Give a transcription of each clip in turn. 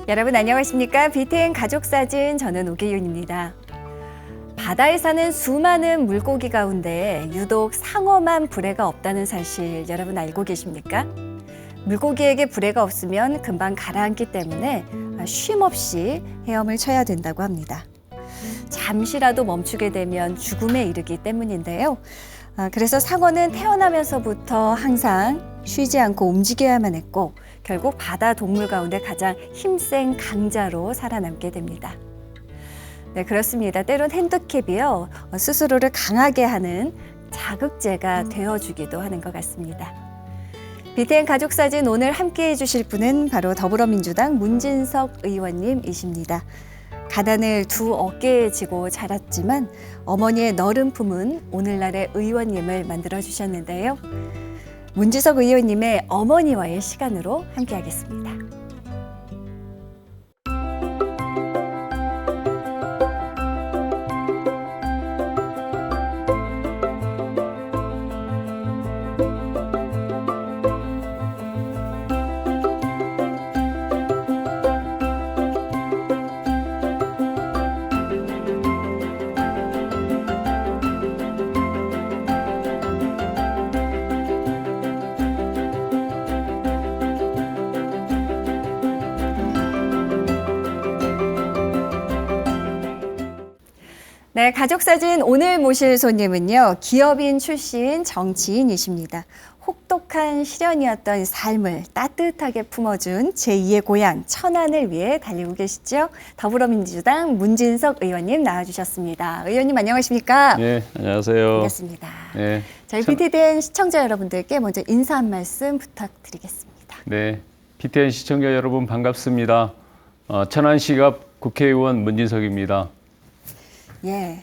여러분 안녕하십니까? BTN 가족사진 저는 오계윤입니다. 바다에 사는 수많은 물고기 가운데 유독 상어만 불에가 없다는 사실 여러분 알고 계십니까? 물고기에게 불에가 없으면 금방 가라앉기 때문에 쉼 없이 헤엄을 쳐야 된다고 합니다. 잠시라도 멈추게 되면 죽음에 이르기 때문인데요. 그래서 상어는 태어나면서부터 항상 쉬지 않고 움직여야만 했고 결국 바다 동물 가운데 가장 힘센 강자로 살아남게 됩니다. 네, 그렇습니다. 때론 핸디캡이요, 스스로를 강하게 하는 자극제가 되어주기도 하는 것 같습니다. BTN 가족사진 오늘 함께해 주실 분은 바로 더불어민주당 문진석 의원님이십니다. 가난을 두 어깨에 지고 자랐지만 어머니의 너른 품은 오늘날의 의원님을 만들어주셨는데요. 문진석 의원님의 어머니와의 시간으로 함께하겠습니다. 네, 가족사진 오늘 모실 손님은요, 기업인 출신 정치인이십니다. 혹독한 시련이었던 삶을 따뜻하게 품어준 제2의 고향 천안을 위해 달리고 계시죠. 더불어민주당 문진석 의원님 나와주셨습니다. 의원님 안녕하십니까? 네, 안녕하세요. 반갑습니다. 네, 저희 BTN 시청자 여러분들께 먼저 인사 한 말씀 부탁드리겠습니다. 네, BTN 시청자 여러분 반갑습니다. 천안시갑 국회의원 문진석입니다. 예,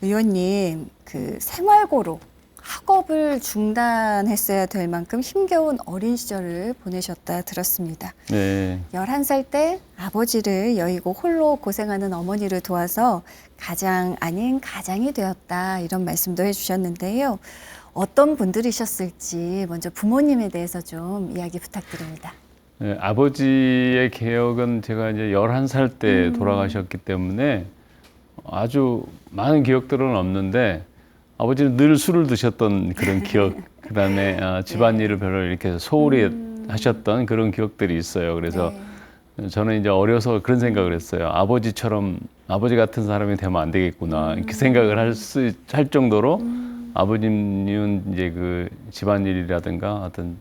의원님 그 생활고로 학업을 중단했어야 될 만큼 힘겨운 어린 시절을 보내셨다 들었습니다. 네, 11살 때 아버지를 여의고 홀로 고생하는 어머니를 도와서 가장 아닌 가장이 되었다 이런 말씀도 해주셨는데요. 어떤 분들이셨을지 먼저 부모님에 대해서 좀 이야기 부탁드립니다. 네, 아버지의 개혁은 제가 이제 11살 때 돌아가셨기 때문에 아주 많은 기억들은 없는데 아버지는 늘 술을 드셨던 그런 기억, 그다음에 집안일을 별로 이렇게 소홀히 하셨던 그런 기억들이 있어요. 그래서 저는 이제 어려서 그런 생각을 했어요. 아버지 같은 사람이 되면 안 되겠구나 이렇게 생각을 할 정도로 아버님은 이제 그 집안일이라든가 어떤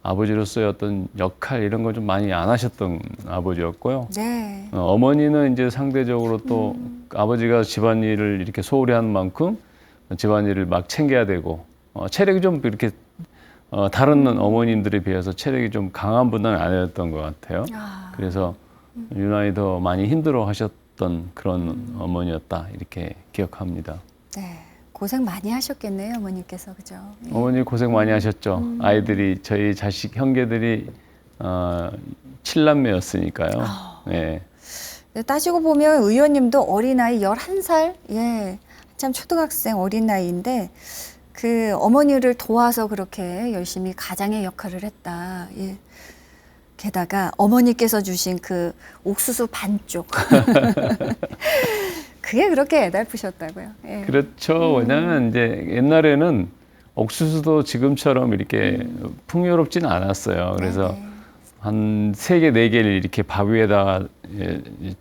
아버지로서의 어떤 역할 이런 걸 좀 많이 안 하셨던 아버지였고요. 네. 어머니는 이제 상대적으로 또 아버지가 집안일을 이렇게 소홀히 하는 만큼 집안일을 막 챙겨야 되고 체력이 좀 이렇게 다른 어머님들에 비해서 체력이 좀 강한 분은 아니었던 것 같아요. 그래서 유난히 더 많이 힘들어 하셨던 그런 어머니였다 이렇게 기억합니다. 네. 고생 많이 하셨겠네요, 어머니께서. 그죠? 어머니 고생 많이 하셨죠. 아이들이 저희 자식 형제들이 7남매였으니까요. 네. 네, 따지고 보면 의원님도 어린아이 11살? 예. 한참 초등학생 어린아이인데 그 어머니를 도와서 그렇게 열심히 가장의 역할을 했다. 예. 게다가 어머니께서 주신 그 옥수수 반쪽. 그게 그렇게 애달프셨다고요. 예. 그렇죠. 왜냐하면 이제 옛날에는 옥수수도 지금처럼 이렇게 풍요롭지는 않았어요. 그래서 한 3개, 4개를 이렇게 밥 위에다가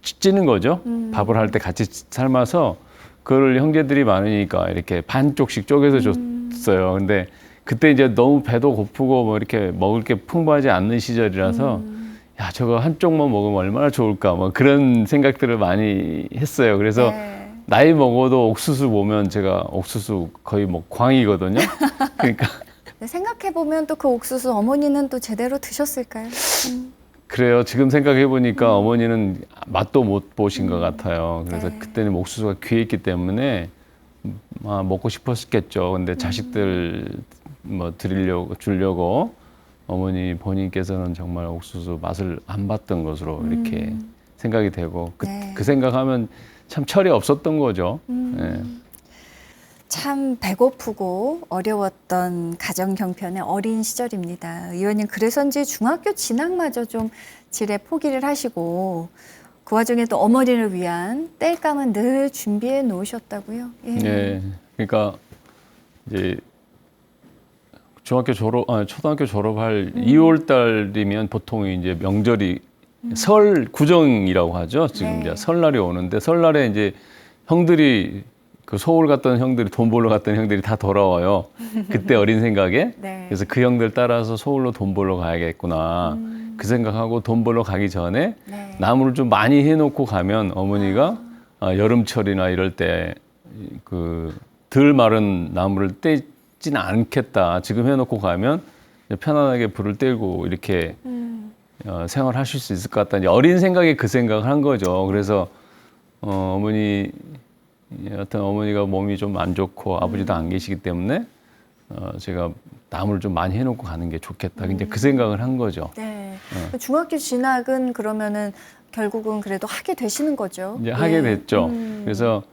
찌는 거죠. 밥을 할 때 같이 삶아서 그걸 형제들이 많으니까 이렇게 반쪽씩 쪼개서 줬어요. 근데 그때 이제 너무 배도 고프고 뭐 이렇게 먹을 게 풍부하지 않는 시절이라서 야, 저거 한쪽만 먹으면 얼마나 좋을까 뭐 그런 생각들을 많이 했어요. 그래서 나이 먹어도 옥수수 보면 제가 옥수수 거의 뭐 광이거든요. 그러니까 생각해보면 또 그 옥수수 어머니는 또 제대로 드셨을까요? 그래요. 지금 생각해 보니까 어머니는 맛도 못 보신 것 같아요. 그래서 네. 그때는 옥수수가 귀했기 때문에 먹고 싶었겠죠. 근데 자식들 뭐 주려고 어머니 본인께서는 정말 옥수수 맛을 안 봤던 것으로 이렇게 생각이 되고 그 생각하면 참 철이 없었던 거죠. 네. 참 배고프고 어려웠던 가정 형편의 어린 시절입니다. 의원님 그래서인지 중학교 진학마저 좀 지레 포기를 하시고 그 와중에 또 어머니를 위한 땔감은 늘 준비해 놓으셨다고요? 예. 네, 그러니까 이제 초등학교 졸업할 2월 달이면 보통 이제 명절이 설 구정이라고 하죠. 지금 네. 이제 설날이 오는데 설날에 이제 형들이 그 서울 갔던 형들이 돈 벌러 갔던 형들이 다 돌아와요. 그때 어린 생각에. 네. 그래서 그 형들 따라서 서울로 돈 벌러 가야겠구나. 그 생각하고 돈 벌러 가기 전에 네. 나무를 좀 많이 해놓고 가면 어머니가 여름철이나 이럴 때 그 덜 마른 나무를 떼진 않겠다. 지금 해놓고 가면 편안하게 불을 떼고 이렇게 생활하실 수 있을 것 같다. 이제 어린 생각에 그 생각을 한 거죠. 그래서 여튼 어머니가 몸이 좀 안 좋고 아버지도 안 계시기 때문에 제가 나무를 좀 많이 해놓고 가는 게 좋겠다. 이제 그 생각을 한 거죠. 네. 중학교 진학은 그러면은 결국은 그래도 하게 되시는 거죠? 이제 하게 됐죠. 그래서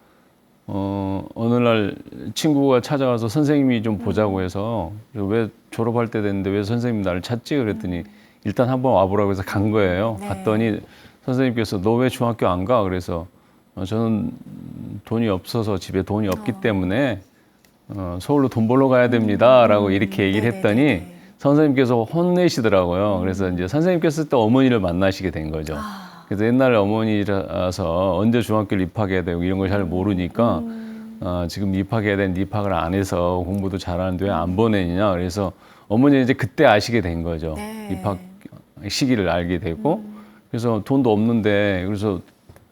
어느 날 친구가 찾아와서 선생님이 좀 보자고 해서 왜 졸업할 때 됐는데 왜 선생님 나를 찾지? 그랬더니 일단 한번 와보라고 해서 간 거예요. 네. 갔더니 선생님께서 너 왜 중학교 안 가? 그래서 저는 돈이 없어서 집에 돈이 없기 때문에 서울로 돈 벌러 가야 됩니다라고 이렇게 얘기를 했더니 네네네네. 선생님께서 혼내시더라고요. 그래서 이제 선생님께서 또 어머니를 만나시게 된 거죠. 그래서 옛날에 어머니라서 언제 중학교를 입학해야 되고 이런 걸 잘 모르니까 지금 입학해야 되는데 입학을 안 해서 공부도 잘하는데 왜 안 보내느냐. 그래서 어머니는 이제 그때 아시게 된 거죠. 네. 입학 시기를 알게 되고 그래서 돈도 없는데 그래서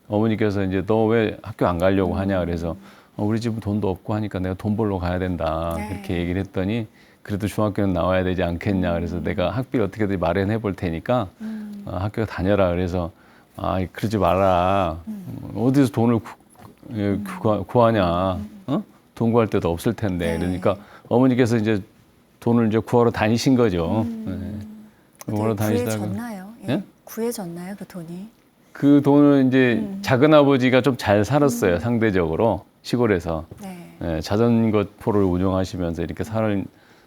어머니께서 이제 너 왜 학교 안 가려고 하냐. 그래서 우리 집은 돈도 없고 하니까 내가 돈 벌러 가야 된다. 네. 그렇게 얘기를 했더니 그래도 중학교는 나와야 되지 않겠냐. 그래서 내가 학비를 어떻게든 마련해 볼 테니까 학교 다녀라. 그래서 그러지 마라. 어디서 돈을 구하냐. 돈 구할 데도 없을 텐데. 네. 그러니까 어머니께서 이제 돈을 이제 구하러 다니신 거죠. 구하러 구해졌나요? 예. 예? 구해졌나요, 그 돈이? 그 돈은 이제 작은 아버지가 좀 잘 살았어요. 상대적으로 시골에서. 네. 자전거 포를 운영하시면서 이렇게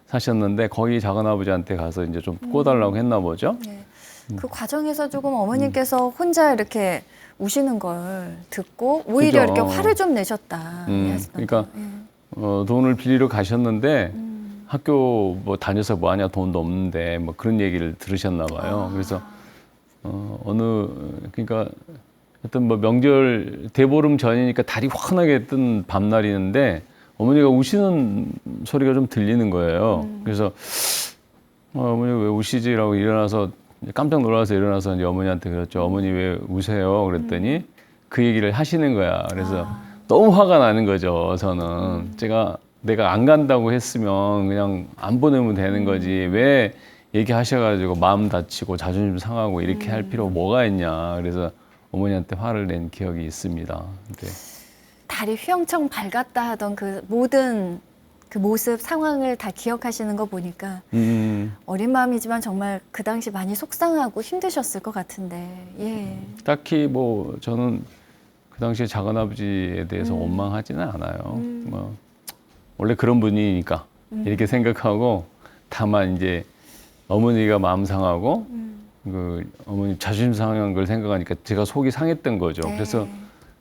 사셨는데 거기 작은 아버지한테 가서 이제 좀 꿔달라고 했나 보죠. 네. 그 과정에서 조금 어머님께서 혼자 이렇게 우시는 걸 듣고 오히려 그죠. 이렇게 화를 좀 내셨다. 그러니까 예. 돈을 빌리러 가셨는데 학교 뭐 다녀서 뭐 하냐 돈도 없는데 뭐 그런 얘기를 들으셨나 봐요. 그래서 그러니까 어떤 뭐 명절 대보름 전이니까 달이 환하게 뜬 밤날이는데 어머니가 우시는 소리가 좀 들리는 거예요. 그래서 어머니 왜 우시지라고 일어나서 깜짝 놀라서 일어나서 이제 어머니한테 그랬죠. 어머니 왜 우세요? 그랬더니 그 얘기를 하시는 거야. 그래서 너무 화가 나는 거죠. 저는 내가 안 간다고 했으면 그냥 안 보내면 되는 거지. 왜 얘기하셔가지고 마음 다치고 자존심 상하고 이렇게 할 필요가 뭐가 있냐. 그래서 어머니한테 화를 낸 기억이 있습니다. 네. 달이 휘영청 밝았다 하던 그 모든 그 모습 상황을 다 기억하시는 거 보니까 어린 마음이지만 정말 그 당시 많이 속상하고 힘드셨을 것 같은데. 예. 딱히 뭐 저는 그 당시에 작은아버지에 대해서 원망하지는 않아요. 뭐 원래 그런 분이니까 이렇게 생각하고 다만 이제 어머니가 마음 상하고 그 어머니 자존심 상한 걸 생각하니까 제가 속이 상했던 거죠. 네. 그래서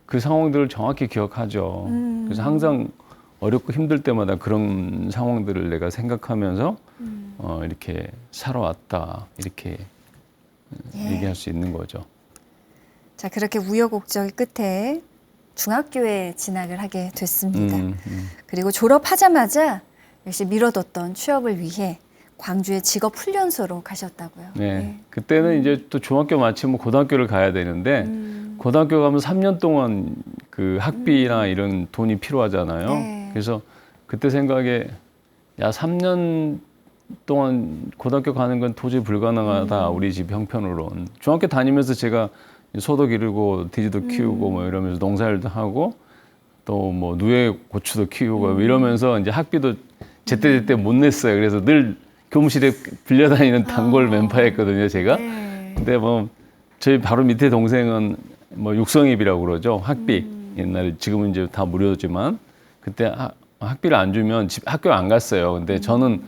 그 상황들을 정확히 기억하죠. 그래서 항상 어렵고 힘들 때마다 그런 상황들을 내가 생각하면서 이렇게 살아왔다 이렇게 예. 얘기할 수 있는 거죠. 자, 그렇게 우여곡절 끝에 중학교에 진학을 하게 됐습니다. 그리고 졸업하자마자 역시 미뤄뒀던 취업을 위해 광주의 직업훈련소로 가셨다고요. 네. 예. 그때는 이제 또 중학교 마치면 고등학교를 가야 되는데 고등학교 가면 3년 동안 그 학비나 이런 돈이 필요하잖아요. 네. 그래서 그때 생각에 3년 동안 고등학교 가는 건 도저히 불가능하다. 우리 집 형편으로는. 중학교 다니면서 제가 소도 기르고 돼지도 키우고 뭐 이러면서 농사일도 하고 또 뭐 누에 고추도 키우고 이러면서 이제 학비도 제때제때 못 냈어요. 그래서 늘 교무실에 빌려다니는 단골 멤버였거든요, 제가. 네. 근데 뭐 저희 바로 밑에 동생은 뭐 육성입이라고 그러죠. 학비. 옛날에 지금은 이제 다 무료지만 그때 학비를 안 주면 학교 안 갔어요. 근데 저는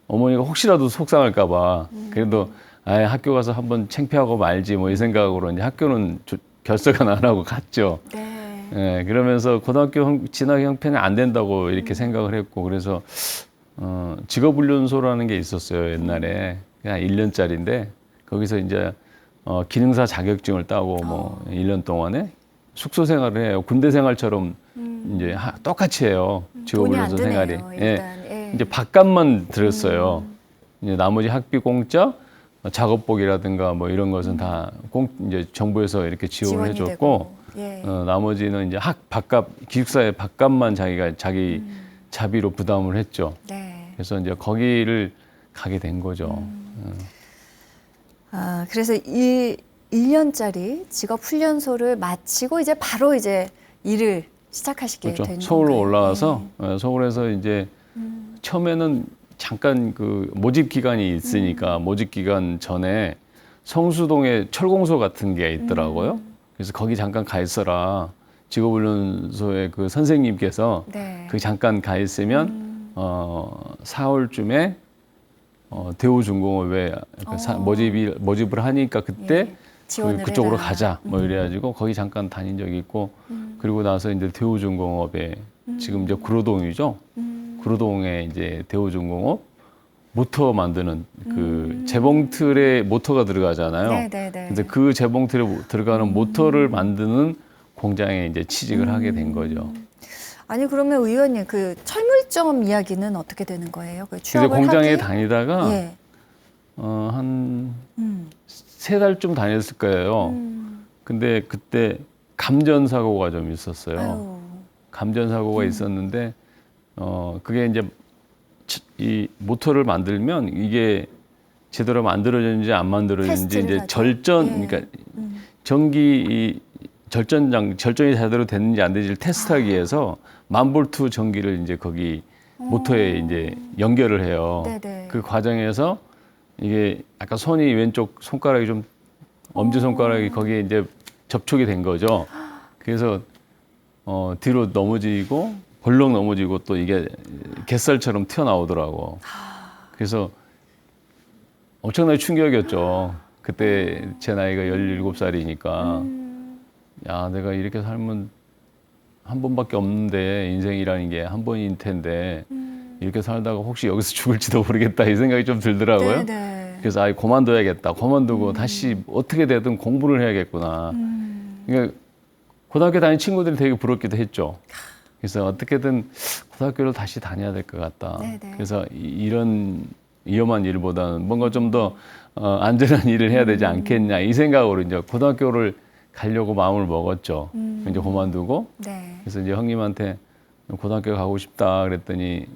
어머니가 혹시라도 속상할까 봐 그래도 아예 학교 가서 한번 창피하고 말지 뭐 이 생각으로 이제 학교는 결석은 안 하고 갔죠. 네. 예, 그러면서 고등학교 진학 형편이 안 된다고 이렇게 생각을 했고 그래서 직업훈련소라는 게 있었어요 옛날에 그냥 1년짜리인데 거기서 이제 기능사 자격증을 따고 뭐 1년 동안에 숙소 생활을 해요. 군대 생활처럼 이제 똑같이 해요. 돈이 안 직업훈련소 드네요, 생활이. 일단. 예. 이제 밥값만 들었어요. 이제 나머지 학비 공짜, 작업복이라든가 뭐 이런 것은 다 이제 정부에서 이렇게 지원을 지원이 해줬고, 되고. 예. 나머지는 이제 밥값, 기숙사의 밥값만 자기 자비로 부담을 했죠. 네. 그래서 이제 거기를 가게 된 거죠. 아, 그래서 이 1년짜리 직업훈련소를 마치고 이제 바로 이제 일을 시작하시게 그렇죠. 된 서울로 건가요? 올라와서 서울에서 이제 처음에는 잠깐 그 모집 기간이 있으니까 모집 기간 전에 성수동에 철공소 같은 게 있더라고요. 그래서 거기 잠깐 가 있어라. 직업훈련소의 그 선생님께서 네. 그 잠깐 가 있으면 4월쯤에 대우중공업에 모집을 하니까 그때 예. 지원을 그쪽으로 해라. 가자 뭐 이래가지고 거기 잠깐 다닌 적이 있고 그리고 나서 이제 대우중공업에 지금 이제 구로동이죠. 구로동에 이제 대우중공업 모터 만드는 그 재봉틀에 모터가 들어가잖아요. 네네네. 그래서 그 재봉틀에 들어가는 모터를 만드는 공장에 이제 취직을 하게 된 거죠. 아니 그러면 의원님 그 철물점 이야기는 어떻게 되는 거예요? 그 그래서 취업을 공장에 하기? 다니다가 예. 한 음. 3달쯤 다녔을 거예요. 근데 그때 감전 사고가 좀 있었어요. 아유. 감전 사고가 있었는데 그게 이제 이 모터를 만들면 이게 제대로 만들어졌는지 안 만들어졌는지 테스트를 이제 하죠. 절전 예. 그러니까 전기 이 절전이 제대로 됐는지 안 됐는지 테스트하기 위해서 1000V 전기를 이제 거기 모터에 이제 연결을 해요. 네네. 그 과정에서 이게 아까 손이 왼쪽 손가락이 좀 엄지 손가락이 거기에 이제 접촉이 된 거죠. 그래서 뒤로 넘어지고 벌렁 넘어지고 또 이게 갯살처럼 튀어나오더라고. 그래서 엄청나게 충격이었죠. 그때 제 나이가 17살이니까 야 내가 이렇게 살면 한 번밖에 없는데 인생이라는 게 한 번일 텐데 이렇게 살다가 혹시 여기서 죽을지도 모르겠다 이 생각이 좀 들더라고요. 네네. 그래서 아예 그만둬야겠다. 그만두고 다시 어떻게 되든 공부를 해야겠구나. 그러니까 고등학교 다닌 친구들이 되게 부럽기도 했죠. 그래서 어떻게든 고등학교를 다시 다녀야 될 것 같다. 네네. 그래서 이런 위험한 일보다는 뭔가 좀 더 안전한 일을 해야 되지 않겠냐 이 생각으로 이제 고등학교를 가려고 마음을 먹었죠. 이제 그만두고 네. 그래서 이제 형님한테 고등학교 가고 싶다 그랬더니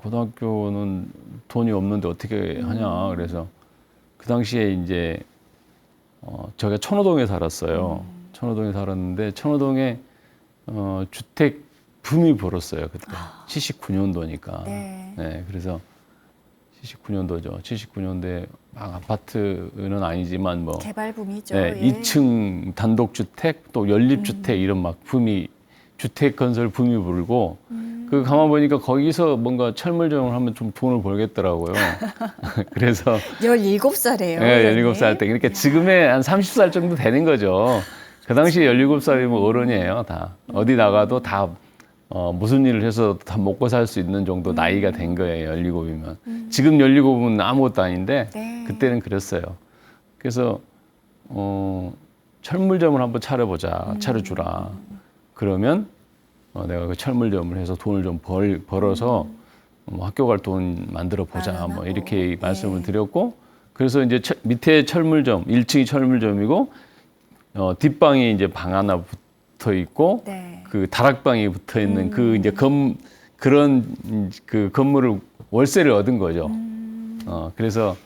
고등학교는 돈이 없는데 어떻게 하냐 그래서 그 당시에 이제 저가 천호동에 살았어요. 천호동에 살았는데 천호동에 주택 붐이 불었어요 그때 79년도니까. 네. 그래서 79년도죠. 79년도에 막 아파트는 아니지만 뭐 개발붐이죠. 네, 예. 2층 단독주택 또 연립주택 이런 막 붐이 주택 건설 붐이 불고 그 가만 보니까 거기서 뭔가 철물점을 하면 좀 돈을 벌겠더라고요. 그래서 17살이에요. 네, 17살 때 그러니까 지금의 한 30살 정도 되는 거죠. 그 당시에 17살이면 어른이에요, 다. 어디 나가도 다 무슨 일을 해서 다 먹고 살 수 있는 정도 나이가 된 거예요, 17이면. 지금 17이면 아무것도 아닌데 네. 그때는 그랬어요. 그래서 철물점을 한번 차려보자, 차려주라. 그러면 내가 그 철물점을 해서 돈을 좀 벌어서 학교 갈 돈 만들어 보자. 뭐 마련하고. 이렇게 말씀을 드렸고 그래서 이제 밑에 철물점, 1층이 철물점이고 뒷방이 이제 방 하나 붙어 있고 네. 그 다락방이 붙어 있는 그 이제 그런 그 건물을 월세를 얻은 거죠. 그래서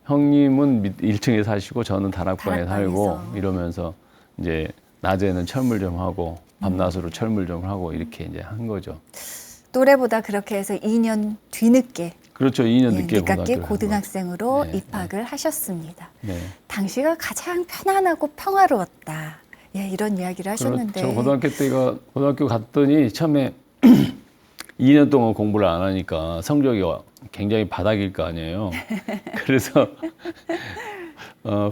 형님은 1층에 사시고 저는 다락방에 살고 다락방에서. 이러면서 이제 낮에는 철물점 하고 밤낮으로 철물점을 하고 이렇게 이제 한 거죠. 또래보다 그렇게 해서 2년 뒤늦게 그렇죠. 2년 예, 늦게 늦게 고등학교를 고등학생으로 네, 입학을 하셨습니다. 네. 당시가 가장 편안하고 평화로웠다. 예, 이런 이야기를 하셨는데. 그렇죠. 고등학교 갔더니 처음에 2년 동안 공부를 안 하니까 성적이 굉장히 바닥일 거 아니에요. 그래서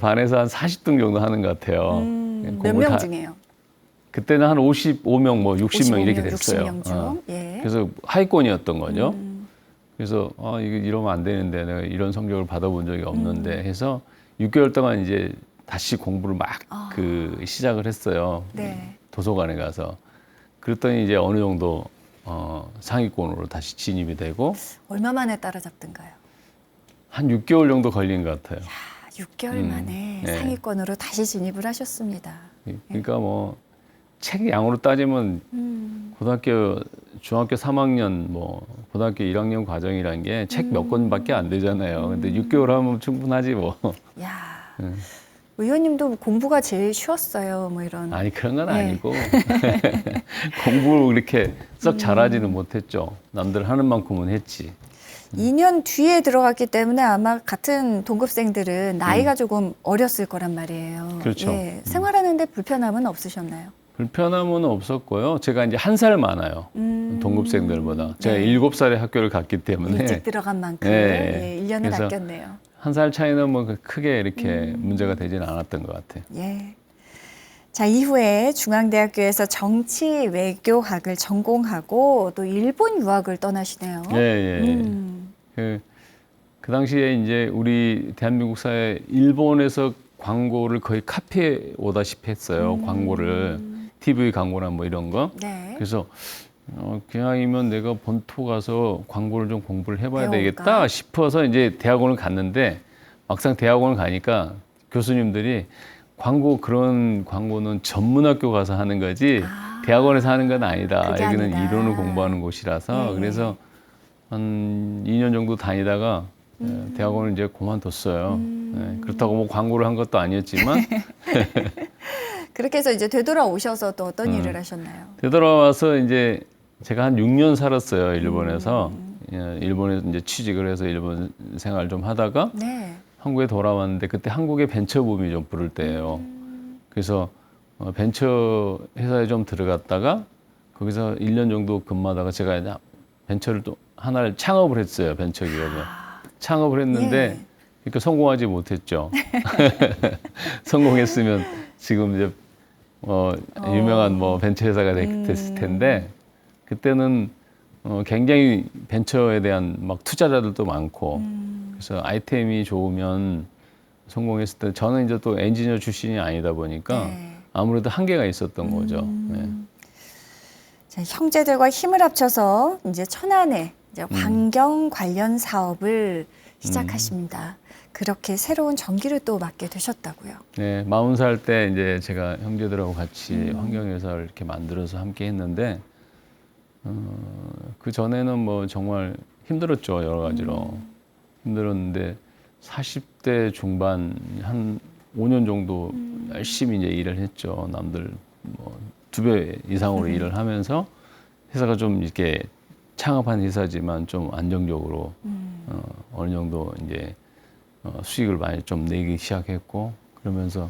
반에서 한 40등 정도 하는 것 같아요. 몇 명 중에요? 그때는 한 55명, 뭐 60명 이렇게 55명, 됐어요. 60명 중. 예. 그래서 하위권이었던 거죠. 그래서 이거 이러면 안 되는데 내가 이런 성적을 받아본 적이 없는데 해서 6개월 동안 이제 다시 공부를 막 시작을 했어요. 네. 도서관에 가서. 그랬더니 이제 어느 정도 상위권으로 다시 진입이 되고 얼마 만에 따라잡던가요? 한 6개월 정도 걸린 것 같아요. 6개월 만에 네. 상위권으로 다시 진입을 하셨습니다. 그러니까 뭐 책 양으로 따지면 중학교 3학년, 뭐 고등학교 1학년 과정이란 게 책 몇 권밖에 안 되잖아요. 근데 6개월 하면 충분하지 뭐. 야, 의원님도 공부가 제일 쉬웠어요. 뭐 이런. 아니 그런 건 네. 아니고 공부를 그렇게 썩 잘하지는 못했죠. 남들 하는 만큼은 했지. 2년 뒤에 들어갔기 때문에 아마 같은 동급생들은 나이가 조금 어렸을 거란 말이에요. 그렇죠. 예, 생활하는데 불편함은 없으셨나요? 불편함은 없었고요. 제가 이제 한 살 많아요. 동급생들보다. 제가 네. 7살에 학교를 갔기 때문에 일찍 들어간 만큼 네. 1년을 그래서 아꼈네요. 한 살 차이는 뭐 크게 이렇게 문제가 되지는 않았던 것 같아요. 예. 자, 이후에 중앙대학교에서 정치 외교학을 전공하고 또 일본 유학을 떠나시네요. 예, 예. 그 당시에 이제 우리 대한민국 사회 일본에서 광고를 거의 카피해 오다시피 했어요. 광고를 TV 광고나 뭐 이런 거. 네. 그래서 기왕이면 내가 본토 가서 광고를 좀 공부를 해봐야 배워볼까? 되겠다 싶어서 이제 대학원을 갔는데 막상 대학원을 가니까 교수님들이 그런 광고는 전문학교 가서 하는 거지 대학원에서 하는 건 아니다. 그게 여기는 아니다. 이론을 공부하는 곳이라서 네. 그래서 한 2년 정도 다니다가 대학원을 이제 그만뒀어요. 네, 그렇다고 뭐 광고를 한 것도 아니었지만 그렇게 해서 이제 되돌아오셔서 또 어떤 일을 하셨나요? 되돌아와서 이제 제가 한 6년 살았어요. 일본에서. 일본에 이제 취직을 해서 일본 생활 좀 하다가 네. 한국에 돌아왔는데 그때 한국의 벤처 붐이 좀 부를 때예요. 그래서 벤처 회사에 좀 들어갔다가 거기서 1년 정도 근무하다가 제가 이제 벤처를 또 하나를 창업을 했어요. 벤처 기업을. 창업을 했는데 예. 그러니까 성공하지 못했죠. 성공했으면 지금 이제 유명한 뭐 벤처 회사가 됐을 텐데 그때는 굉장히 벤처에 대한 막 투자자들도 많고 그래서 아이템이 좋으면 성공했을 때 저는 이제 또 엔지니어 출신이 아니다 보니까 네. 아무래도 한계가 있었던 거죠. 네. 자, 형제들과 힘을 합쳐서 이제 천안에 이제 환경 관련 사업을 시작하십니다. 그렇게 새로운 전기를 또 맡게 되셨다고요. 네, 40살 때 이제 제가 형제들하고 같이 환경회사를 이렇게 만들어서 함께 했는데 그 전에는 뭐 정말 힘들었죠. 여러 가지로. 힘들었는데 40대 중반 한 5년 정도 열심히 이제 일을 했죠. 남들 뭐 2배 이상으로 일을 하면서 회사가 좀 이렇게 창업한 회사지만 좀 안정적으로 어느 정도 이제 수익을 많이 좀 내기 시작했고 그러면서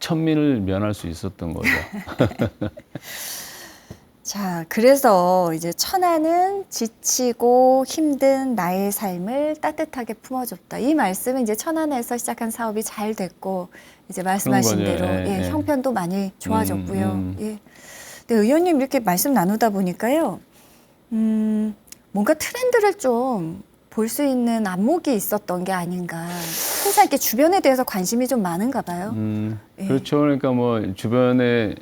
천민을 면할 수 있었던 거죠. 자, 그래서 이제 천안은 지치고 힘든 나의 삶을 따뜻하게 품어줬다. 이 말씀은 이제 천안에서 시작한 사업이 잘 됐고 이제 말씀하신 그런 거죠. 대로 예, 예. 형편도 많이 좋아졌고요. 예. 근데 의원님 이렇게 말씀 나누다 보니까요, 뭔가 트렌드를 좀 볼 수 있는 안목이 있었던 게 아닌가. 항상 이렇게 주변에 대해서 관심이 좀 많은가 봐요. 예. 그렇죠. 그러니까 뭐 주변에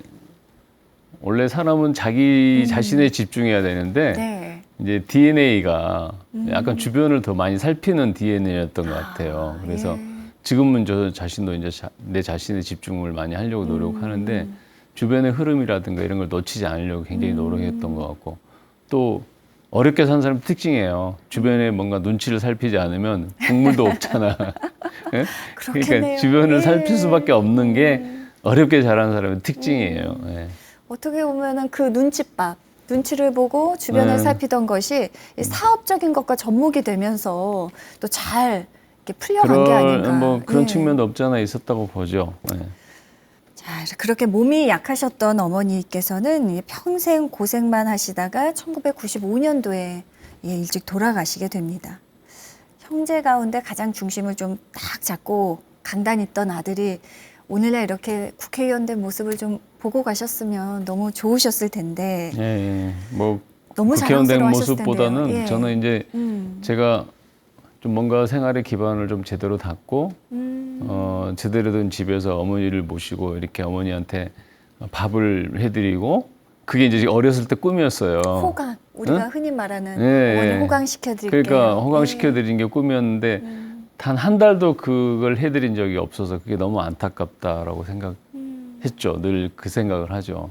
원래 사람은 자기 자신에 집중해야 되는데 네. 이제 DNA가 약간 주변을 더 많이 살피는 DNA였던 것 같아요. 그래서 예. 지금은 저 자신도 이제 내 자신의 집중을 많이 하려고 노력하는데 주변의 흐름이라든가 이런 걸 놓치지 않으려고 굉장히 노력했던 것 같고 또 어렵게 산 사람 특징이에요. 주변에 뭔가 눈치를 살피지 않으면 국물도 없잖아. 예? 그렇겠네요. 그러니까 주변을 예. 살필 수밖에 없는 게 어렵게 자란 사람의 특징이에요. 예. 어떻게 보면은 그 눈치를 보고 주변을 살피던 것이 이 사업적인 것과 접목이 되면서 또 잘 이렇게 풀려간 게 아닌가. 뭐 그런 예. 측면도 없지 않아 있었다고 보죠. 예. 자, 그렇게 몸이 약하셨던 어머니께서는 평생 고생만 하시다가 1995년도에 일찍 돌아가시게 됩니다. 형제 가운데 가장 중심을 좀 딱 잡고 강단있던 아들이 오늘날 이렇게 국회의원 된 모습을 좀 보고 가셨으면 너무 좋으셨을 텐데. 예, 뭐 너무 국회의원 된 자랑스러워하셨을 모습보다는 텐데요. 예. 저는 이제 제가 좀 뭔가 생활의 기반을 좀 제대로 닦고 제대로 된 집에서 어머니를 모시고 이렇게 어머니한테 밥을 해드리고 그게 이제 어렸을 때 꿈이었어요. 호강, 우리가 응? 흔히 말하는 예, 어머니 예. 호강시켜드릴게요. 그러니까 호강시켜드린 게 꿈이었는데 단 한 달도 그걸 해드린 적이 없어서 그게 너무 안타깝다라고 생각했죠. 늘 그 생각을 하죠.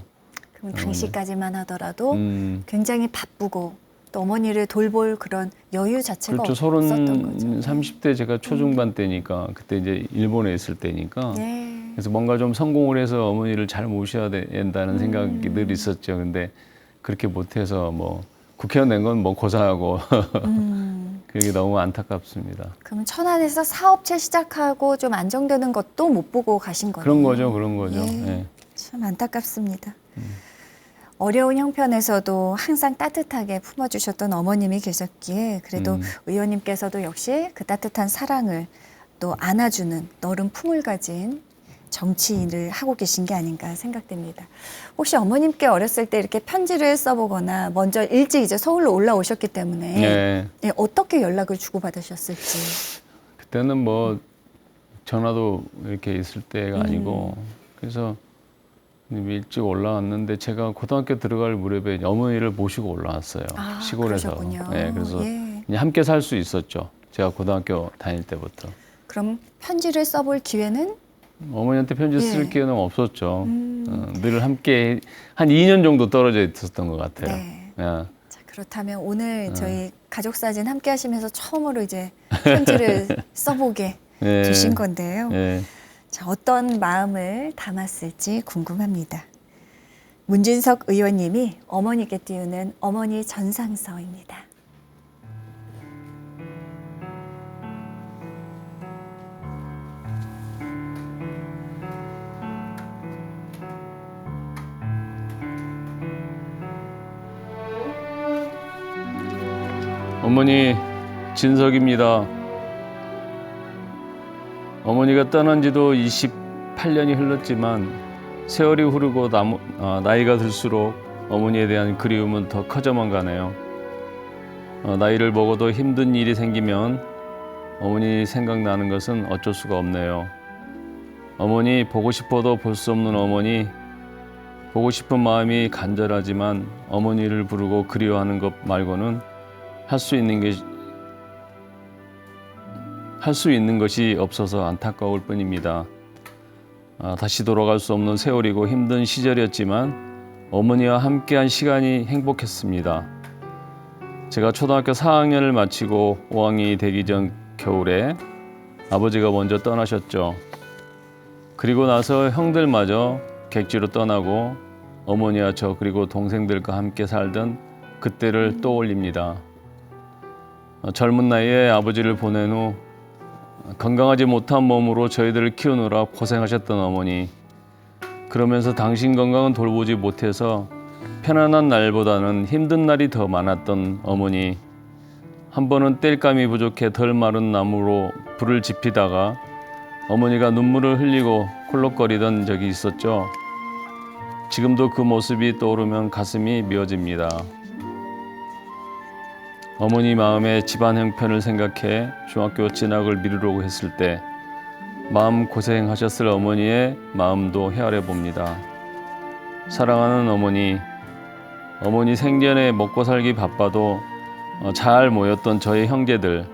그럼 당시까지만 하더라도 음. 굉장히 바쁘고 또 어머니를 돌볼 그런 여유 자체가 그렇죠. 없었던 거죠. 30대 제가 초중반 때니까 그때 이제 일본에 있을 때니까 네. 그래서 뭔가 좀 성공을 해서 어머니를 잘 모셔야 된다는 생각이 늘 있었죠. 근데 그렇게 못해서 뭐 국회의원 된 건 뭐 고사하고 그게 너무 안타깝습니다. 그러면 천안에서 사업체 시작하고 좀 안정되는 것도 못 보고 가신 거네요. 그런 거죠. 예. 예. 참 안타깝습니다. 어려운 형편에서도 항상 따뜻하게 품어주셨던 어머님이 계셨기에 그래도 의원님께서도 역시 그 따뜻한 사랑을 또 안아주는 너른 품을 가진 정치인을 하고 계신 게 아닌가 생각됩니다. 혹시 어머님께 어렸을 때 이렇게 편지를 써보거나 먼저 일찍 이제 서울로 올라오셨기 때문에 예. 예, 어떻게 연락을 주고받으셨을지. 그때는 뭐 전화도 이렇게 있을 때가 아니고 그래서 일찍 올라왔는데 제가 고등학교 들어갈 무렵에 어머니를 모시고 올라왔어요. 아, 시골에서. 그러셨군요. 네, 그래서 예. 이제 함께 살 수 있었죠. 제가 고등학교 다닐 때부터. 그럼 편지를 써볼 기회는? 어머니한테 편지 예. 쓸 기회는 없었죠. 늘 함께 한 2년 정도 떨어져 있었던 것 같아요. 네. 예. 자, 그렇다면 오늘 저희 가족 사진 함께 하시면서 처음으로 이제 편지를 써보게 예. 되신 건데요. 예. 자, 어떤 마음을 담았을지 궁금합니다. 문진석 의원님이 어머니께 띄우는 어머니 전상서입니다. 어머니 진석입니다. 어머니가 떠난 지도 28년이 흘렀지만 세월이 흐르고 나이가 들수록 어머니에 대한 그리움은 더 커져만 가네요. 나이를 먹어도 힘든 일이 생기면 어머니 생각나는 것은 어쩔 수가 없네요. 어머니 보고 싶어도 볼 수 없는 어머니, 보고 싶은 마음이 간절하지만 어머니를 부르고 그리워하는 것 말고는 할 수 있는 것이 없어서 안타까울 뿐입니다. 다시 돌아갈 수 없는 세월이고 힘든 시절이었지만 어머니와 함께한 시간이 행복했습니다. 제가 초등학교 4학년을 마치고 5학년이 되기 전 겨울에 아버지가 먼저 떠나셨죠. 그리고 나서 형들마저 객지로 떠나고 어머니와 저 그리고 동생들과 함께 살던 그때를 떠올립니다. 젊은 나이에 아버지를 보낸 후 건강하지 못한 몸으로 저희들을 키우느라 고생하셨던 어머니. 그러면서 당신 건강은 돌보지 못해서 편안한 날보다는 힘든 날이 더 많았던 어머니. 한 번은 땔감이 부족해 덜 마른 나무로 불을 지피다가 어머니가 눈물을 흘리고 콜록거리던 적이 있었죠. 지금도 그 모습이 떠오르면 가슴이 미어집니다. 어머니 마음에 집안 형편을 생각해 중학교 진학을 미루려고 했을 때 마음 고생하셨을 어머니의 마음도 헤아려 봅니다. 사랑하는 어머니, 어머니 생전에 먹고 살기 바빠도 잘 모였던 저희 형제들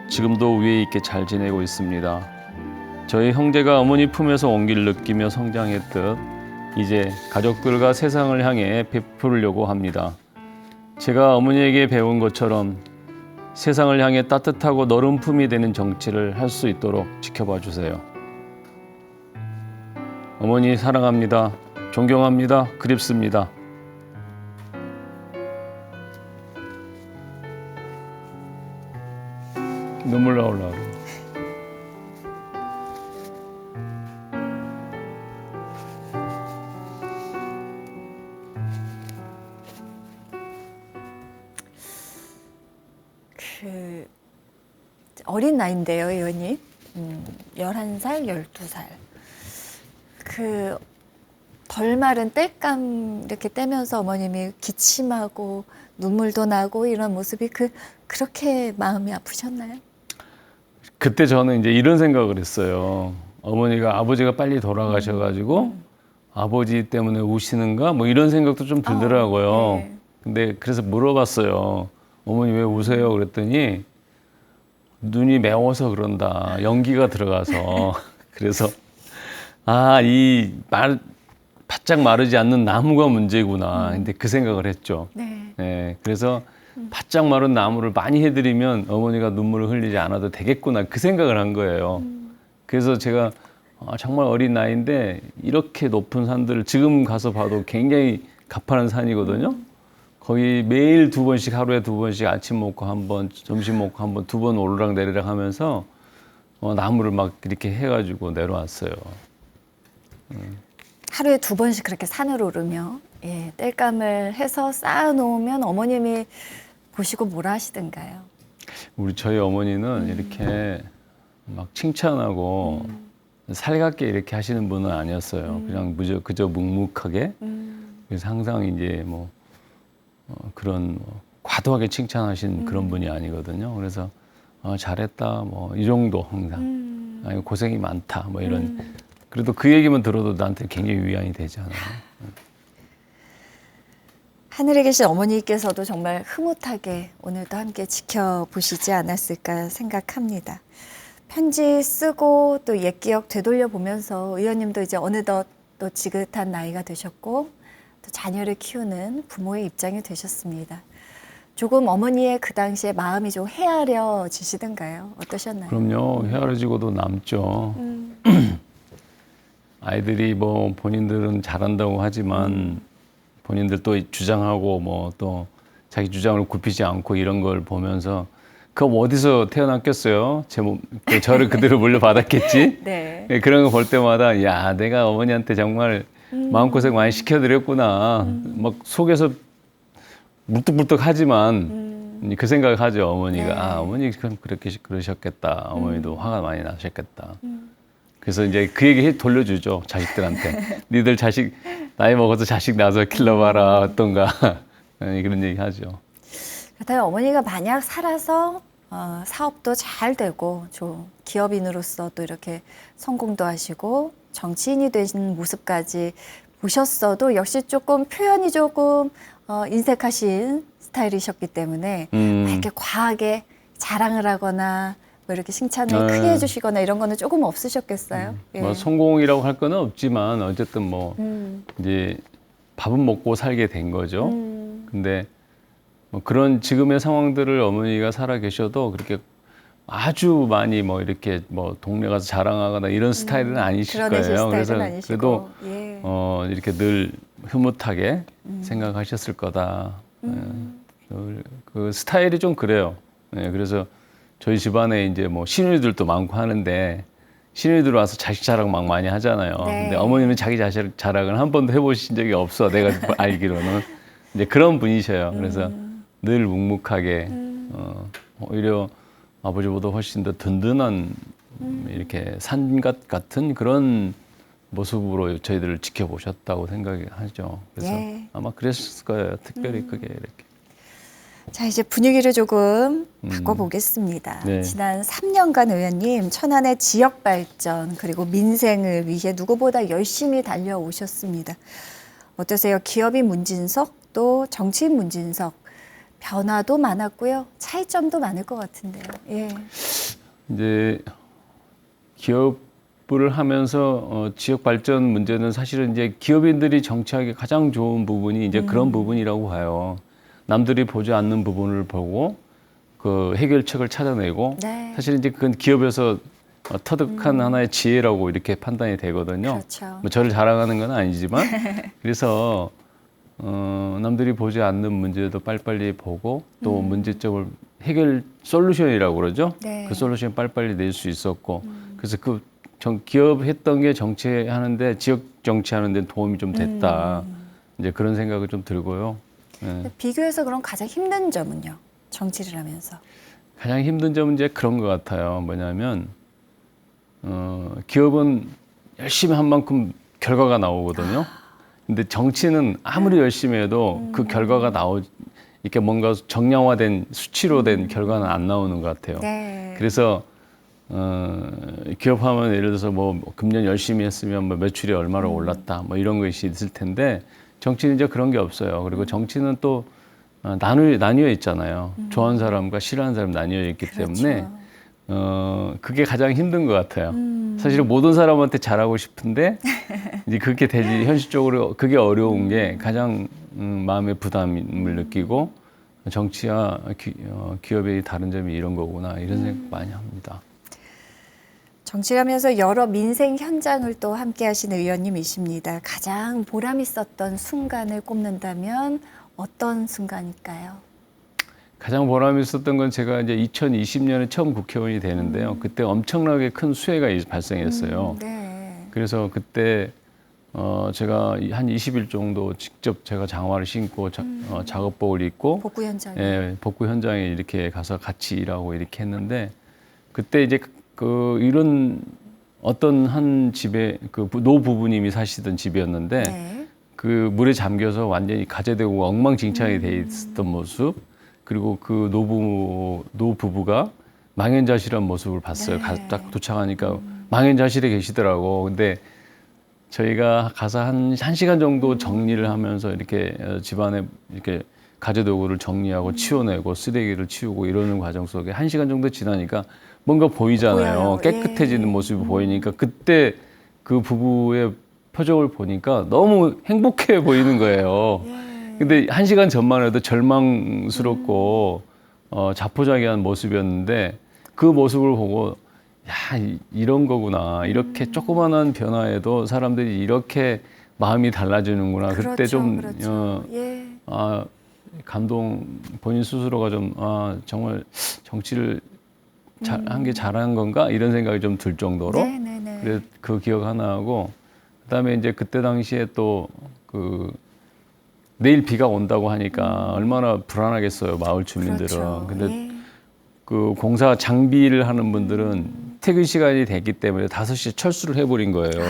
지금도 위에 있게 잘 지내고 있습니다. 저희 형제가 어머니 품에서 온기를 느끼며 성장했듯 이제 가족들과 세상을 향해 베풀려고 합니다. 제가 어머니에게 배운 것처럼 세상을 향해 따뜻하고 너른 품이 되는 정치를 할 수 있도록 지켜봐 주세요. 어머니 사랑합니다. 존경합니다. 그립습니다. 눈물 나오려고. 그 어린 나이인데요, 의원님. 11살, 12살. 그 덜 마른 땔감 이렇게 떼면서 어머님이 기침하고 눈물도 나고 이런 모습이 그렇게 마음이 아프셨나요? 그때 저는 이제 이런 생각을 했어요. 아버지가 빨리 돌아가셔가지고 아버지 때문에 우시는가 뭐 이런 생각도 좀 들더라고요. 네. 근데 그래서 물어봤어요. 어머니 왜 우세요? 그랬더니 눈이 매워서 그런다. 연기가 들어가서. 그래서 바짝 마르지 않는 나무가 문제구나. 근데 그 생각을 했죠. 네. 네, 그래서 바짝 마른 나무를 많이 해드리면 어머니가 눈물을 흘리지 않아도 되겠구나. 그 생각을 한 거예요. 그래서 제가 정말 어린 나이인데 이렇게 높은 산들을 지금 가서 봐도 굉장히 가파른 산이거든요. 거의 매일 2번씩, 하루에 2번씩 아침 먹고 한 번, 점심 먹고 한 번, 2번 오르락 내리락 하면서 나무를 막 이렇게 해가지고 내려왔어요. 하루에 2번씩 그렇게 산을 오르며 땔감을 해서 쌓아놓으면 어머님이 보시고 뭐라 하시던가요? 저희 어머니는 이렇게 막 칭찬하고 살갑게 이렇게 하시는 분은 아니었어요. 그냥 그저 묵묵하게. 그래서 항상 이제 그런 과도하게 칭찬하신 그런 분이 아니거든요. 그래서 잘했다 뭐 이 정도 항상. 아니, 고생이 많다 뭐 이런. 그래도 그 얘기만 들어도 나한테 굉장히 위안이 되잖아요. 하늘에 계신 어머니께서도 정말 흐뭇하게 오늘도 함께 지켜보시지 않았을까 생각합니다. 편지 쓰고 또 옛 기억 되돌려 보면서 의원님도 이제 어느덧 또 지긋한 나이가 되셨고 또 자녀를 키우는 부모의 입장이 되셨습니다. 조금 어머니의 그 당시에 마음이 좀 헤아려지시던가요? 어떠셨나요? 그럼요. 헤아려지고도 남죠. 아이들이 뭐 본인들은 잘한다고 하지만 본인들 또 주장하고 뭐 또 자기 주장을 굽히지 않고 이런 걸 보면서 그거 어디서 태어났겠어요? 저를 그대로 물려받았겠지? 네. 그런 거 볼 때마다 야, 내가 어머니한테 정말 마음고생 많이 시켜드렸구나. 막 속에서 물뚝물뚝 하지만 그 생각을 하죠. 어머니가. 네. 어머니 그렇게 그러셨겠다. 어머니도 화가 많이 나셨겠다. 그래서 이제 그 얘기 돌려주죠. 자식들한테. 니들 자식 나이 먹어서 자식 낳아서 길러봐라. 어떤가. 그런 얘기 하죠. 그렇다면 어머니가 만약 살아서 사업도 잘 되고 기업인으로서 또 이렇게 성공도 하시고 정치인이 되신 모습까지 보셨어도 역시 조금 표현이 조금 인색하신 스타일이셨기 때문에 이렇게 과하게 자랑을 하거나 뭐 이렇게 칭찬을 크게 해주시거나 이런 거는 조금 없으셨겠어요? 뭐 성공이라고 할 거는 없지만 어쨌든 뭐 이제 밥은 먹고 살게 된 거죠. 근데 뭐 그런 지금의 상황들을 어머니가 살아 계셔도 그렇게 아주 많이 뭐 이렇게 뭐 동네 가서 자랑하거나 이런 스타일은 아니실 거예요. 그래서 그래도 이렇게 늘 흐뭇하게 생각하셨을 거다. 그 스타일이 좀 그래요. 그래서 저희 집안에 이제 뭐 시누이들도 많고 하는데 시누이들 와서 자식 자랑 막 많이 하잖아요. 네. 근데 어머니는 자기 자식 자랑을 한 번도 해보신 적이 없어. 내가 알기로는 이제 그런 분이셔요. 그래서 늘 묵묵하게 오히려 아버지보다 훨씬 더 든든한 이렇게 산갓 같은 그런 모습으로 저희들을 지켜보셨다고 생각하죠. 그래서 아마 그랬을 거예요. 특별히 크게 이렇게. 자, 이제 분위기를 조금 바꿔보겠습니다. 네. 지난 3년간 의원님, 천안의 지역 발전 그리고 민생을 위해 누구보다 열심히 달려오셨습니다. 어떠세요? 기업인 문진석 또 정치인 문진석 변화도 많았고요. 차이점도 많을 것 같은데요. 예. 이제 기업을 하면서 지역 발전 문제는 사실은 이제 기업인들이 정치하기 가장 좋은 부분이 이제 그런 부분이라고 봐요. 남들이 보지 않는 부분을 보고 그 해결책을 찾아내고 네. 사실 이제 그건 기업에서 터득한 하나의 지혜라고 이렇게 판단이 되거든요. 그렇죠. 뭐 저를 자랑하는 건 아니지만 그래서 남들이 보지 않는 문제도 빨리빨리 보고 또 문제점을 솔루션이라고 그러죠. 네. 그 솔루션 빨리빨리 낼 수 있었고 그래서 기업 했던 게 정치하는데 지역 정치하는데 도움이 좀 됐다. 이제 그런 생각이 좀 들고요. 비교해서 그럼 가장 힘든 점은요? 정치를 하면서. 가장 힘든 점은 이제 그런 것 같아요. 뭐냐면 기업은 열심히 한 만큼 결과가 나오거든요. 근데 정치는 아무리 열심히 해도 그 결과가 이렇게 뭔가 정량화된 수치로 된 결과는 안 나오는 것 같아요. 네. 그래서 기업하면 예를 들어서 뭐 금년 열심히 했으면 뭐 매출이 얼마나 올랐다 뭐 이런 것이 있을 텐데 정치는 이제 그런 게 없어요. 그리고 정치는 또 나뉘어 있잖아요. 좋아하는 사람과 싫어하는 사람 나뉘어 있기 때문에 그게 가장 힘든 것 같아요. 사실은 모든 사람한테 잘하고 싶은데 이제 그렇게 되지 현실적으로 그게 어려운 게 가장 마음의 부담을 느끼고 정치와 기업의 다른 점이 이런 거구나 이런 생각 많이 합니다. 정치하면서 여러 민생 현장을 또 함께 하신 의원님이십니다. 가장 보람 있었던 순간을 꼽는다면 어떤 순간일까요? 가장 보람이 있었던 건 제가 이제 2020년에 처음 국회의원이 되는데요. 그때 엄청나게 큰 수해가 발생했어요. 네. 그래서 그때 제가 한 20일 정도 직접 제가 장화를 신고 작업복을 입고 복구 현장에. 예, 복구 현장에 이렇게 가서 같이 일하고 이렇게 했는데 그때 이제 이런 어떤 한 집에 그 노부부님이 사시던 집이었는데 네. 그 물에 잠겨서 완전히 가재되고 엉망진창이 돼 있었던 모습 그리고 그 노부부가 망연자실한 모습을 봤어요. 네. 딱 도착하니까 망연자실에 계시더라고. 근데 저희가 가서 한 시간 정도 정리를 하면서 이렇게 집안에 이렇게 가재도구를 정리하고 치워내고 쓰레기를 치우고 이러는 과정 속에 1시간 정도 지나니까 뭔가 보이잖아요. 보여요. 깨끗해지는 예. 모습이 보이니까 그때 그 부부의 표정을 보니까 너무 행복해 보이는 거예요. 근데 1시간 전만 해도 절망스럽고 자포자기한 모습이었는데 그 모습을 보고 야, 이런 거구나. 이렇게 조그만한 변화에도 사람들이 이렇게 마음이 달라지는구나. 그렇죠, 그때 좀 그렇죠. 예. 감동 본인 스스로가 좀 정말 정치를 한 게 잘한 건가 이런 생각이 좀 들 정도로 네네네. 그래 그 기억 하나 하고 그다음에 이제 그때 당시에 또 그 내일 비가 온다고 하니까 얼마나 불안하겠어요 마을 주민들은. 그렇죠. 근데 예. 그 공사 장비를 하는 분들은 퇴근 시간이 됐기 때문에 5시에 철수를 해버린 거예요.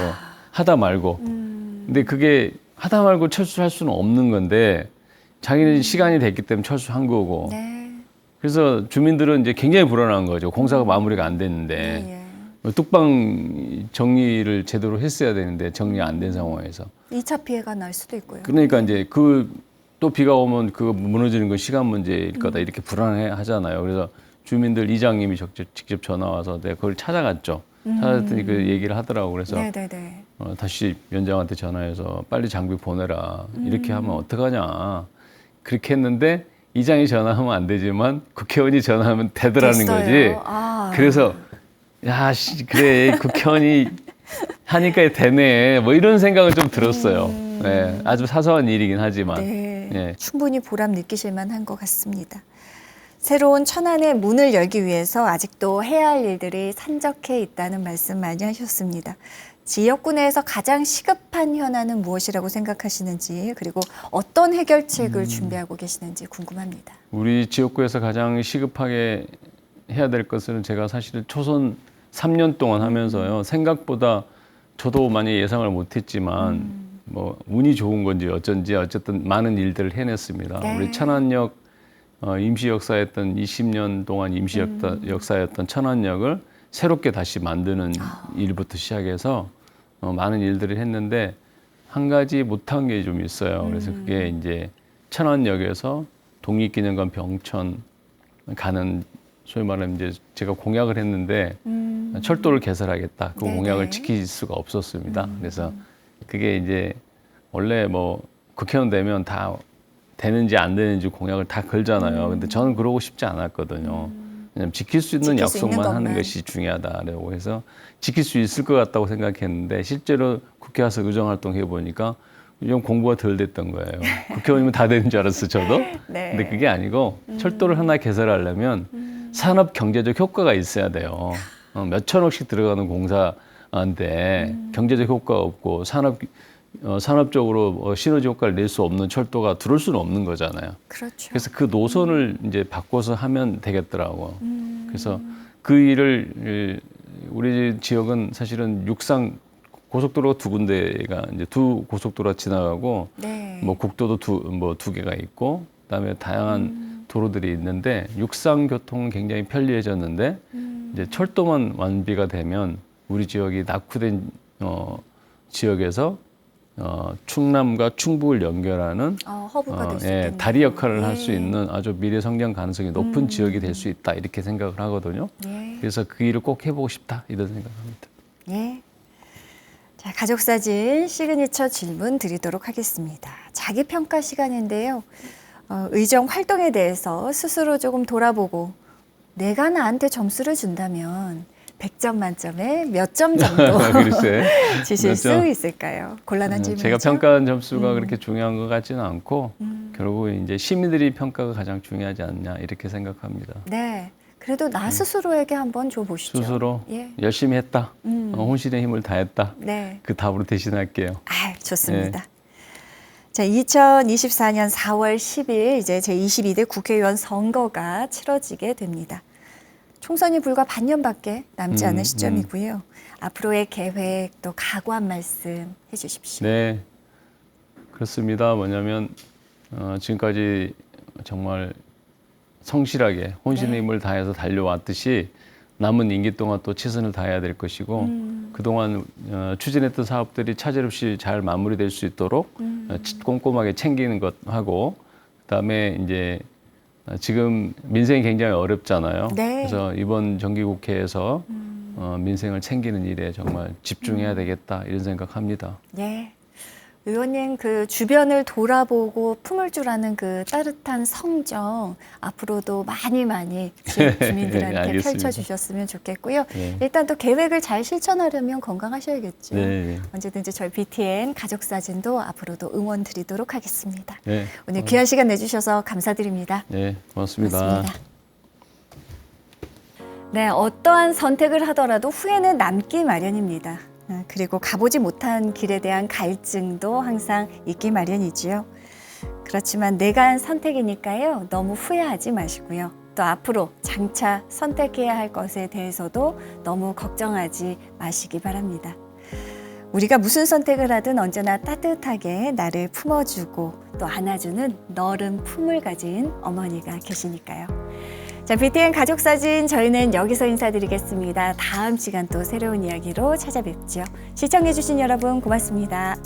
하다 말고. 근데 그게 하다 말고 철수할 수는 없는 건데 자기는 시간이 됐기 때문에 철수한 거고. 네. 그래서 주민들은 이제 굉장히 불안한 거죠. 공사가 마무리가 안 됐는데. 예, 예. 뚝방 정리를 제대로 했어야 되는데 정리 안 된 상황에서. 2차 피해가 날 수도 있고요. 그러니까 이제 또 비가 오면 그거 무너지는 건 시간 문제일 거다 이렇게 불안해 하잖아요. 그래서 주민들 이장님이 직접 전화 와서 내가 그걸 찾아갔죠. 찾았더니 그 얘기를 하더라고. 그래서 네네네. 다시 위원장한테 전화해서 빨리 장비 보내라. 이렇게 하면 어떡하냐. 그렇게 했는데 이장이 전화하면 안 되지만 국회의원이 전화하면 되더라는 됐어요. 거지. 그래서 야, 그래 국회의원이 하니까 되네. 뭐 이런 생각은 좀 들었어요. 네, 아주 사소한 일이긴 하지만. 네. 예. 충분히 보람 느끼실 만한 것 같습니다. 새로운 천안의 문을 열기 위해서 아직도 해야 할 일들이 산적해 있다는 말씀 많이 하셨습니다. 지역구 내에서 가장 시급한 현안은 무엇이라고 생각하시는지 그리고 어떤 해결책을 준비하고 계시는지 궁금합니다. 우리 지역구에서 가장 시급하게 해야 될 것은 제가 사실은 초선 3년 동안 하면서요. 생각보다 저도 많이 예상을 못했지만 뭐 운이 좋은 건지 어쩐지 어쨌든 많은 일들을 해냈습니다. 네. 우리 천안역 임시 역사였던 20년 동안 임시 역사였던 천안역을 새롭게 다시 만드는 일부터 시작해서 많은 일들을 했는데 한 가지 못한 게 좀 있어요. 그래서 그게 이제 천안역에서 독립기념관 병천 가는 소위 말하면 이제 제가 공약을 했는데 철도를 개설하겠다. 그 네네. 공약을 지킬 수가 없었습니다. 그래서 그게 이제 원래 뭐 국회의원 되면 다 되는지 안 되는지 공약을 다 걸잖아요. 근데 저는 그러고 싶지 않았거든요. 왜냐면 지킬 수 있는 지킬 수 있는 약속만 하는 것만. 것이 중요하다라고 해서 지킬 수 있을 것 같다고 생각했는데 실제로 국회 와서 의정활동 해보니까 좀 공부가 덜 됐던 거예요. 국회의원이면 다 되는 줄 알았어요, 저도. 네. 근데 그게 아니고 철도를 하나 개설하려면 산업 경제적 효과가 있어야 돼요. 몇 천억씩 들어가는 공사인데 경제적 효과가 없고 산업 산업적으로 시너지 효과를 낼 수 없는 철도가 들어올 수는 없는 거잖아요. 그렇죠. 그래서 그 노선을 이제 바꿔서 하면 되겠더라고. 그래서 그 일을 우리 지역은 사실은 육상 고속도로 두 군데가 이제 두 고속도로가 지나가고 네. 뭐 국도도 두 개가 있고 그다음에 다양한 도로들이 있는데 육상 교통은 굉장히 편리해졌는데 이제 철도만 완비가 되면 우리 지역이 낙후된 지역에서 충남과 충북을 연결하는 허브가 될 수 예, 있겠네요. 다리 역할을 할 예. 수 있는 아주 미래 성장 가능성이 높은 지역이 될 수 있다 이렇게 생각을 하거든요. 예. 그래서 그 일을 꼭 해보고 싶다 이런 생각합니다. 예. 자, 가족사진 시그니처 질문 드리도록 하겠습니다. 자기평가 시간인데요. 의정 활동에 대해서 스스로 조금 돌아보고 내가 나한테 점수를 준다면 100점 만점에 몇 점 정도 글쎄, 주실 몇 수 점? 있을까요? 곤란한 질문이죠. 제가 평가한 점수가 그렇게 중요한 것 같지는 않고 결국 이제 시민들이 평가가 가장 중요하지 않냐 이렇게 생각합니다. 네. 그래도 나 스스로에게 한번 줘보시죠. 스스로 예. 열심히 했다, 혼신의 힘을 다했다. 네. 그 답으로 대신할게요. 아, 좋습니다. 자, 2024년 4월 10일 이제 제22대 국회의원 선거가 치러지게 됩니다. 총선이 불과 반년밖에 남지 않은 시점이고요. 앞으로의 계획 또 각오한 말씀 해주십시오. 네, 그렇습니다. 뭐냐면 지금까지 정말 성실하게 혼신의 힘을 다해서 달려왔듯이 남은 임기 동안 또 최선을 다해야 될 것이고 그동안 추진했던 사업들이 차질 없이 잘 마무리될 수 있도록 꼼꼼하게 챙기는 것 하고 그다음에 이제 지금 민생이 굉장히 어렵잖아요. 네. 그래서 이번 정기국회에서 민생을 챙기는 일에 정말 집중해야 되겠다 이런 생각합니다. 예. 의원님 그 주변을 돌아보고 품을 줄 아는 그 따뜻한 성정 앞으로도 많이 지역 주민들한테 알겠습니다. 펼쳐주셨으면 좋겠고요. 네. 일단 또 계획을 잘 실천하려면 건강하셔야겠죠. 네. 언제든지 저희 BTN 가족사진도 앞으로도 응원 드리도록 하겠습니다. 네. 오늘 귀한 시간 내주셔서 감사드립니다. 네, 고맙습니다. 고맙습니다. 네, 어떠한 선택을 하더라도 후회는 남기 마련입니다. 그리고 가보지 못한 길에 대한 갈증도 항상 있기 마련이지요. 그렇지만 내가 한 선택이니까요. 너무 후회하지 마시고요. 또 앞으로 장차 선택해야 할 것에 대해서도 너무 걱정하지 마시기 바랍니다. 우리가 무슨 선택을 하든 언제나 따뜻하게 나를 품어주고 또 안아주는 너른 품을 가진 어머니가 계시니까요. 자, BTN 가족사진 저희는 여기서 인사드리겠습니다. 다음 시간 또 새로운 이야기로 찾아뵙죠. 시청해주신 여러분 고맙습니다.